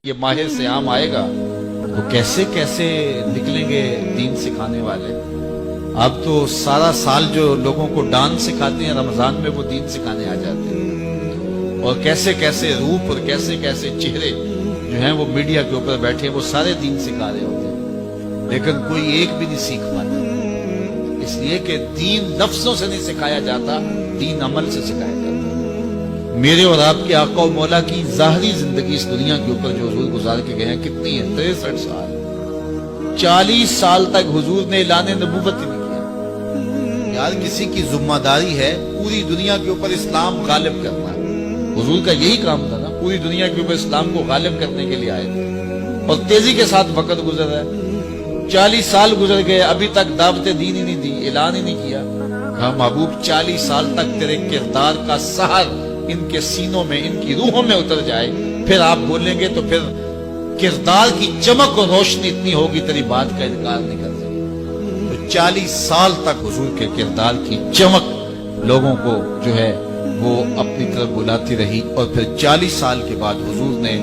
یہ ماہ سیام آئے گا تو کیسے کیسے نکلیں گے دین سکھانے والے۔ اب تو سارا سال جو لوگوں کو ڈانس سکھاتے ہیں، رمضان میں وہ دین سکھانے آ جاتے ہیں، اور کیسے کیسے روپ اور کیسے کیسے چہرے جو ہیں وہ میڈیا کے اوپر بیٹھے ہیں، وہ سارے دین سکھا رہے ہوتے ہیں، لیکن کوئی ایک بھی نہیں سیکھ پاتا، اس لیے کہ دین لفظوں سے نہیں سکھایا جاتا، دین عمل سے سکھایا جاتا ہے۔ میرے اور آپ کے آقا و مولا کی ظاہری زندگی اس دنیا کے اوپر جو حضور گزار کے گئے ہیں کتنی ہے؟ 63 سال۔ 40 سال تک حضور نے اعلان نبوت ہی نہیں کیا۔ یار کسی کی ذمہ داری ہے پوری دنیا کے اوپر اسلام غالب کرنا، حضور کا یہی کام تھا نا، پوری دنیا کے اوپر اسلام کو غالب کرنے کے لیے آئے تھے، اور تیزی کے ساتھ وقت گزر رہا ہے۔ 40 سال گزر گئے، ابھی تک دعوت دین ہی نہیں دی، اعلان ہی نہیں کیا۔ کہا محبوب 40 سال تک تیرے کردار کا سحر ان کے سینوں میں، ان کی روحوں میں اتر جائے، پھر آپ بولیں گے تو پھر کردار کی چمک اور روشنی اتنی ہوگی تیری بات کا انکار نہیں کر سکے۔ تو 40 سال تک حضور کے کردار کی چمک لوگوں کو جو ہے وہ اپنی طرف بلاتی رہی، اور پھر 40 سال کے بعد حضور نے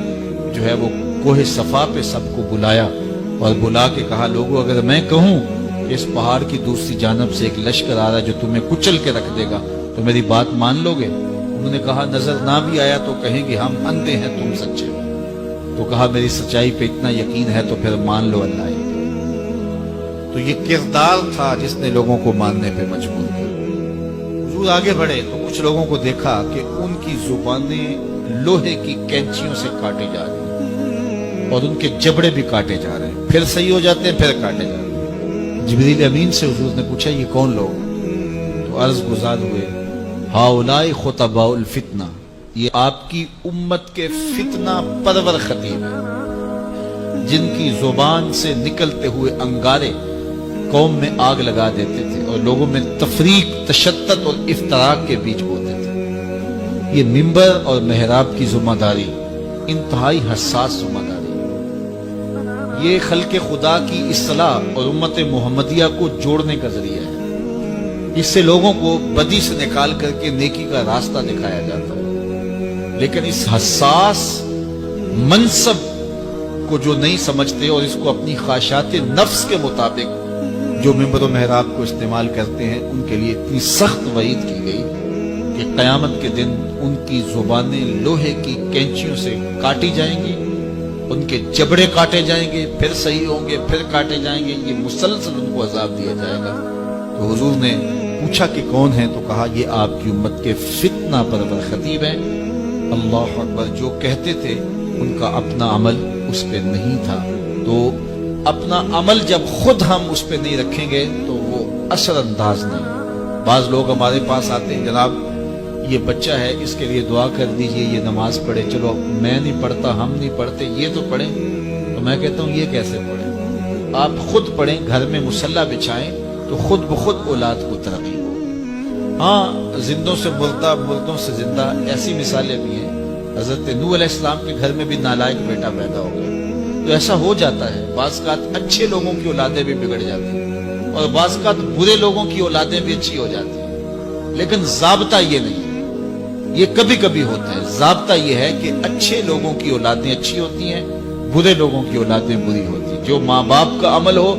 جو ہے وہ کوہ صفا پہ سب کو بلایا، اور بلا کے کہا لوگوں اگر میں کہوں کہ اس پہاڑ کی دوسری جانب سے ایک لشکر آ رہا ہے جو تمہیں کچل کے رکھ دے گا تو میری بات مان لو گے؟ انہوں نے کہا نظر نہ بھی آیا تو کہیں گے ہم اندھے ہیں تم سچے ہو۔ تو کہا میری سچائی پہ اتنا یقین ہے تو پھر مان لو اللہ ہی۔ تو یہ کردار تھا جس نے لوگوں کو ماننے پہ مجبور کیا۔ حضور آگے بڑھے تو کچھ لوگوں کو دیکھا کہ ان کی زبانیں لوہے کی کینچیوں سے کاٹی جا رہی اور ان کے جبڑے بھی کاٹے جا رہے ہیں، پھر صحیح ہو جاتے ہیں پھر کاٹے جا رہے ہیں۔ جبریل امین سے حضور نے پوچھا یہ کون لوگ؟ تو عرض گزار ہوئے ہؤلاء خطباء الفتنہ، یہ آپ کی امت کے فتنہ پرور خطیب ہیں، جن کی زبان سے نکلتے ہوئے انگارے قوم میں آگ لگا دیتے تھے اور لوگوں میں تفریق، تشدد اور افتراق کے بیچ بوتے تھے۔ یہ منبر اور محراب کی ذمہ داری انتہائی حساس ذمہ داری، یہ خلق خدا کی اصلاح اور امت محمدیہ کو جوڑنے کا ذریعہ ہے۔ اس سے لوگوں کو بدی سے نکال کر کے نیکی کا راستہ دکھایا جاتا ہے، لیکن اس حساس منصب کو جو نہیں سمجھتے اور اس کو اپنی خواہشات نفس کے مطابق جو منبر و محراب کو استعمال کرتے ہیں، ان کے لیے اتنی سخت وعید کی گئی کہ قیامت کے دن ان کی زبانیں لوہے کی کینچیوں سے کاٹی جائیں گی، ان کے جبڑے کاٹے جائیں گے، پھر صحیح ہوں گے، پھر کاٹے جائیں گے، یہ مسلسل ان کو عذاب دیا جائے گا۔ تو حضور نے پوچھا کہ کون ہیں؟ تو کہا یہ آپ کی امت کے فتنہ پرور خطیب ہیں۔ اللہ اکبر، جو کہتے تھے ان کا اپنا عمل اس پہ نہیں تھا، تو اپنا عمل جب خود ہم اس پہ نہیں رکھیں گے تو وہ اثر انداز نہیں۔ بعض لوگ ہمارے پاس آتے ہیں جناب یہ بچہ ہے اس کے لیے دعا کر دیجئے، یہ نماز پڑھے۔ چلو میں نہیں پڑھتا، ہم نہیں پڑھتے، یہ تو پڑھیں۔ تو میں کہتا ہوں یہ کیسے پڑھیں؟ آپ خود پڑھیں، گھر میں مصلی بچھائیں تو خود بخود اولاد کو ترقی ہو۔ ہاں زندوں سے مردہ، مردوں سے زندہ، ایسی مثالیں بھی ہیں۔ حضرت نوح علیہ السلام کے گھر میں بھی نالائق بیٹا پیدا ہو گیا۔ تو ایسا ہو جاتا ہے، بعض اوقات اچھے لوگوں کی اولادیں بھی بگڑ جاتی ہیں اور بعض اوقات برے لوگوں کی اولادیں بھی اچھی ہو جاتی ہیں، لیکن ضابطہ یہ نہیں ہے، یہ کبھی کبھی ہوتا ہے۔ ضابطہ یہ ہے کہ اچھے لوگوں کی اولادیں اچھی ہوتی ہیں، برے لوگوں کی اولادیں بری ہوتی ہیں۔ جو ماں باپ کا عمل ہو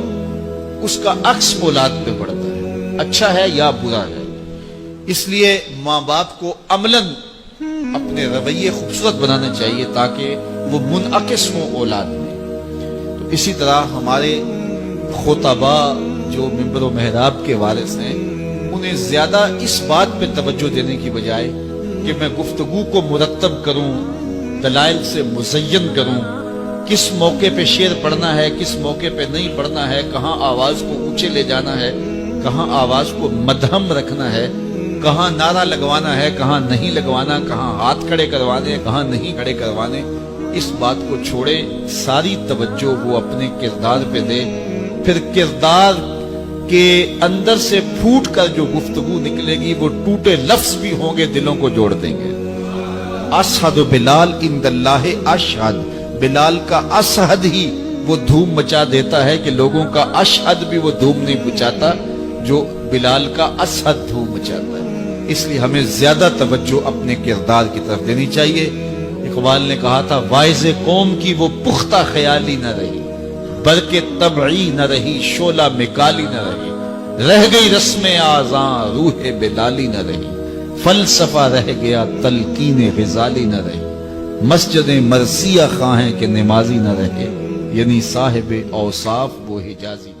اس کا عکس اولاد پہ پڑتا ہے، اچھا ہے یا برا ہے۔ اس لیے ماں باپ کو عملاً اپنے رویے خوبصورت بنانا چاہیے تاکہ وہ منعکس ہوں اولاد میں۔ تو اسی طرح ہمارے خطباء جو منبر و محراب کے وارث ہیں، انہیں زیادہ اس بات پہ توجہ دینے کی بجائے کہ میں گفتگو کو مرتب کروں، دلائل سے مزین کروں، کس موقع پہ شعر پڑھنا ہے، کس موقع پہ نہیں پڑھنا ہے، کہاں آواز کو اونچے لے جانا ہے، کہاں آواز کو مدھم رکھنا ہے، کہاں نعرہ لگوانا ہے، کہاں نہیں لگوانا، کہاں ہاتھ کھڑے کروانے، کہاں نہیں کھڑے کروانے، اس بات کو چھوڑے، ساری توجہ وہ اپنے کردار پہ دے۔ پھر کردار کے اندر سے پھوٹ کر جو گفتگو نکلے گی وہ ٹوٹے لفظ بھی ہوں گے، دلوں کو جوڑ دیں گے۔ اشہد بلال عند اللہ اشہد، بلال کا اشہد ہی وہ دھوم مچا دیتا ہے کہ لوگوں کا اشہد بھی وہ دھوم نہیں مچاتا جو بلال کا اشہد دھوم مچاتا ہے۔ اس لیے ہمیں زیادہ توجہ اپنے کردار کی طرف دینی چاہیے۔ ایک اقبال نے کہا تھا واعظ قوم کی وہ پختہ خیالی نہ رہی، برق طبعی نہ رہی، شعلہ مکالی نہ رہی، رہ گئی رسم آذاں روح بلالی نہ رہی، فلسفہ رہ گیا تلقین غزالی نہ رہی، مسجد مرثیہ خواہیں کہ نمازی نہ رہے، یعنی صاحب اوصاف وہ حجازی